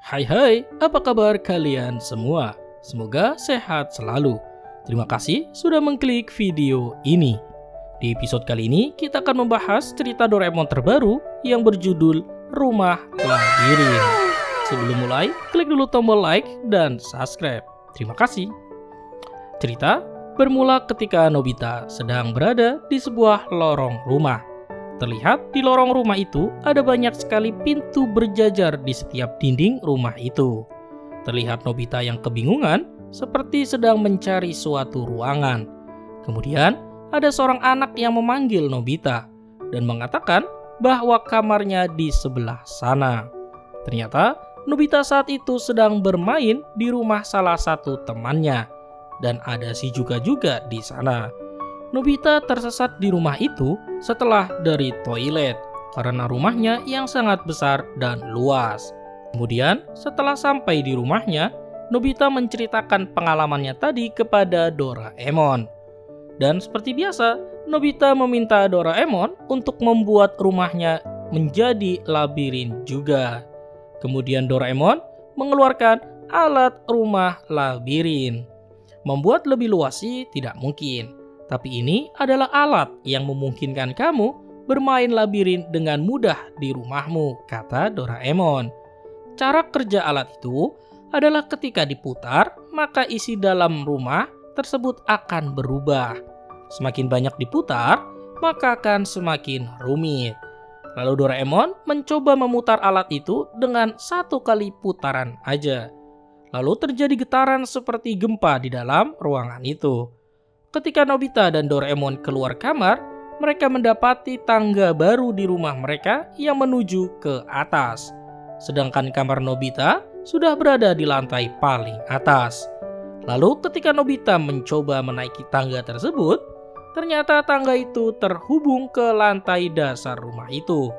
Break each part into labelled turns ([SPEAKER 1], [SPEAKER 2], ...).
[SPEAKER 1] Hai hai, apa kabar kalian semua? Semoga sehat selalu. Terima kasih sudah mengklik video ini. Di episode kali ini kita akan membahas cerita Doraemon terbaru yang berjudul Rumah Labirin. Sebelum mulai, klik dulu tombol like dan subscribe. Terima kasih. Cerita bermula ketika Nobita sedang berada di sebuah lorong rumah. Terlihat di lorong rumah itu ada banyak sekali pintu berjajar di setiap dinding rumah itu. Terlihat Nobita yang kebingungan seperti sedang mencari suatu ruangan. Kemudian ada seorang anak yang memanggil Nobita dan mengatakan bahwa kamarnya di sebelah sana. Ternyata Nobita saat itu sedang bermain di rumah salah satu temannya dan ada si juga di sana. Nobita tersesat di rumah itu setelah dari toilet karena rumahnya yang sangat besar dan luas. Kemudian setelah sampai di rumahnya, Nobita menceritakan pengalamannya tadi kepada Doraemon. Dan seperti biasa, Nobita meminta Doraemon untuk membuat rumahnya menjadi labirin juga. Kemudian Doraemon mengeluarkan alat rumah labirin. Membuat lebih luas sih tidak mungkin. Tapi ini adalah alat yang memungkinkan kamu bermain labirin dengan mudah di rumahmu, kata Doraemon. Cara kerja alat itu adalah ketika diputar, maka isi dalam rumah tersebut akan berubah. Semakin banyak diputar, maka akan semakin rumit. Lalu Doraemon mencoba memutar alat itu dengan satu kali putaran aja. Lalu terjadi getaran seperti gempa di dalam ruangan itu. Ketika Nobita dan Doraemon keluar kamar, mereka mendapati tangga baru di rumah mereka yang menuju ke atas. Sedangkan kamar Nobita sudah berada di lantai paling atas. Lalu ketika Nobita mencoba menaiki tangga tersebut, ternyata tangga itu terhubung ke lantai dasar rumah itu.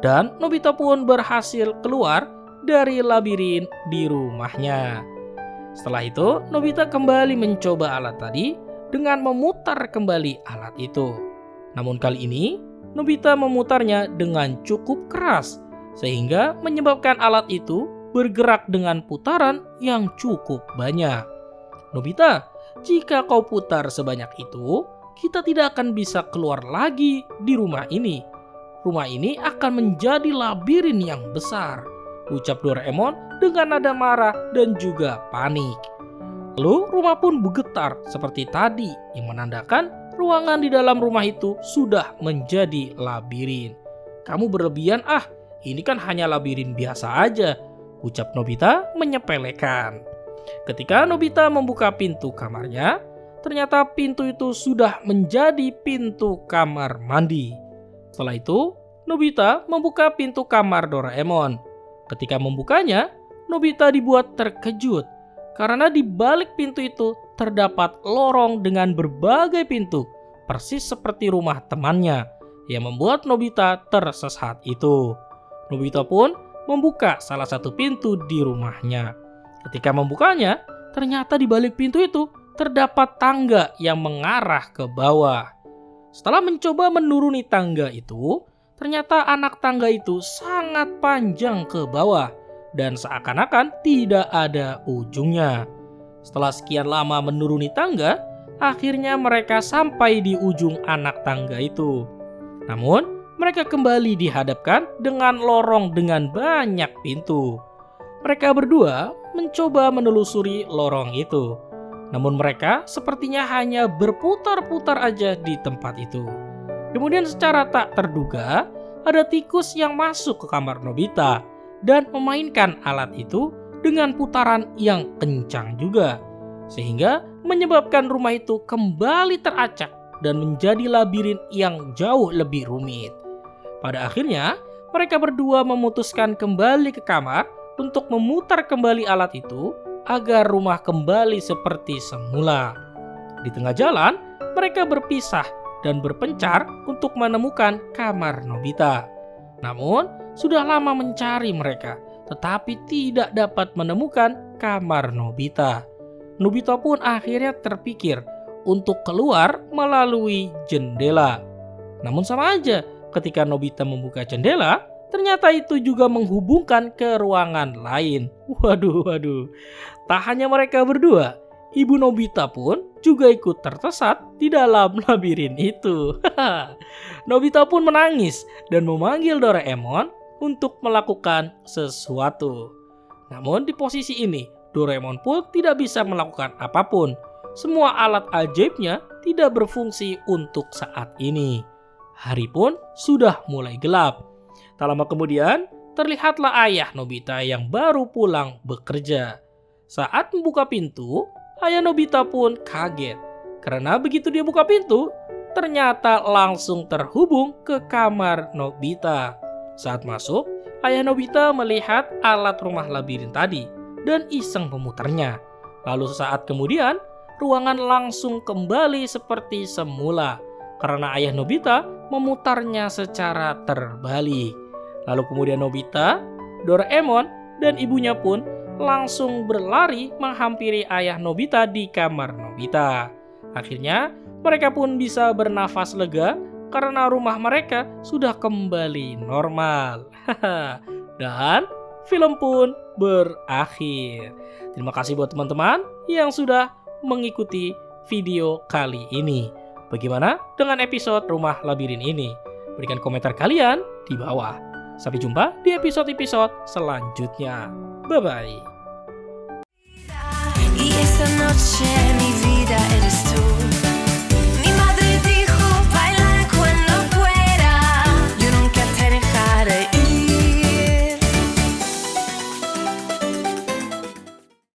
[SPEAKER 1] Dan Nobita pun berhasil keluar dari labirin di rumahnya. Setelah itu, Nobita kembali mencoba alat tadi dengan memutar kembali alat itu. Namun kali ini, Nobita memutarnya dengan cukup keras, sehingga menyebabkan alat itu bergerak dengan putaran yang cukup banyak. Nobita, jika kau putar sebanyak itu, kita tidak akan bisa keluar lagi di rumah ini. Rumah ini akan menjadi labirin yang besar, ucap Doraemon dengan nada marah dan juga panik. Lalu rumah pun bergetar seperti tadi yang menandakan ruangan di dalam rumah itu sudah menjadi labirin. Kamu berlebihan ini kan hanya labirin biasa aja, ucap Nobita menyepelekan. Ketika Nobita membuka pintu kamarnya, ternyata pintu itu sudah menjadi pintu kamar mandi. Setelah itu, Nobita membuka pintu kamar Doraemon. Ketika membukanya, Nobita dibuat terkejut. Karena di balik pintu itu terdapat lorong dengan berbagai pintu, persis seperti rumah temannya, yang membuat Nobita tersesat itu. Nobita pun membuka salah satu pintu di rumahnya. Ketika membukanya, ternyata di balik pintu itu terdapat tangga yang mengarah ke bawah. Setelah mencoba menuruni tangga itu, ternyata anak tangga itu sangat panjang ke bawah. Dan seakan-akan tidak ada ujungnya. Setelah sekian lama menuruni tangga, akhirnya mereka sampai di ujung anak tangga itu. Namun, mereka kembali dihadapkan dengan lorong dengan banyak pintu. Mereka berdua mencoba menelusuri lorong itu. Namun mereka sepertinya hanya berputar-putar aja di tempat itu. Kemudian secara tak terduga, ada tikus yang masuk ke kamar Nobita dan memainkan alat itu dengan putaran yang kencang juga, sehingga menyebabkan rumah itu kembali teracak dan menjadi labirin yang jauh lebih rumit. Pada akhirnya, mereka berdua memutuskan kembali ke kamar untuk memutar kembali alat itu agar rumah kembali seperti semula. Di tengah jalan, mereka berpisah dan berpencar untuk menemukan kamar Nobita. Namun, sudah lama mencari mereka, tetapi tidak dapat menemukan kamar Nobita. Nobita pun akhirnya terpikir untuk keluar melalui jendela. Namun sama aja, ketika Nobita membuka jendela, ternyata itu juga menghubungkan ke ruangan lain. Waduh, tak hanya mereka berdua, Ibu Nobita pun juga ikut tersesat di dalam labirin itu. Nobita pun menangis dan memanggil Doraemon untuk melakukan sesuatu. Namun di posisi ini, Doraemon pun tidak bisa melakukan apapun. Semua alat ajaibnya tidak berfungsi untuk saat ini. Hari pun sudah mulai gelap. Tak lama kemudian, terlihatlah ayah Nobita yang baru pulang bekerja. Saat membuka pintu, ayah Nobita pun kaget. Karena begitu dia buka pintu, ternyata langsung terhubung ke kamar Nobita. Saat masuk, ayah Nobita melihat alat rumah labirin tadi dan iseng memutarnya. Lalu sesaat kemudian, ruangan langsung kembali seperti semula karena ayah Nobita memutarnya secara terbalik. Lalu kemudian Nobita, Doraemon, dan ibunya pun langsung berlari menghampiri ayah Nobita di kamar Nobita. Akhirnya, mereka pun bisa bernafas lega karena rumah mereka sudah kembali normal. Dan film pun berakhir. Terima kasih buat teman-teman yang sudah mengikuti video kali ini. Bagaimana dengan episode Rumah Labirin ini? Berikan komentar kalian di bawah. Sampai jumpa di episode-episode selanjutnya. Bye-bye.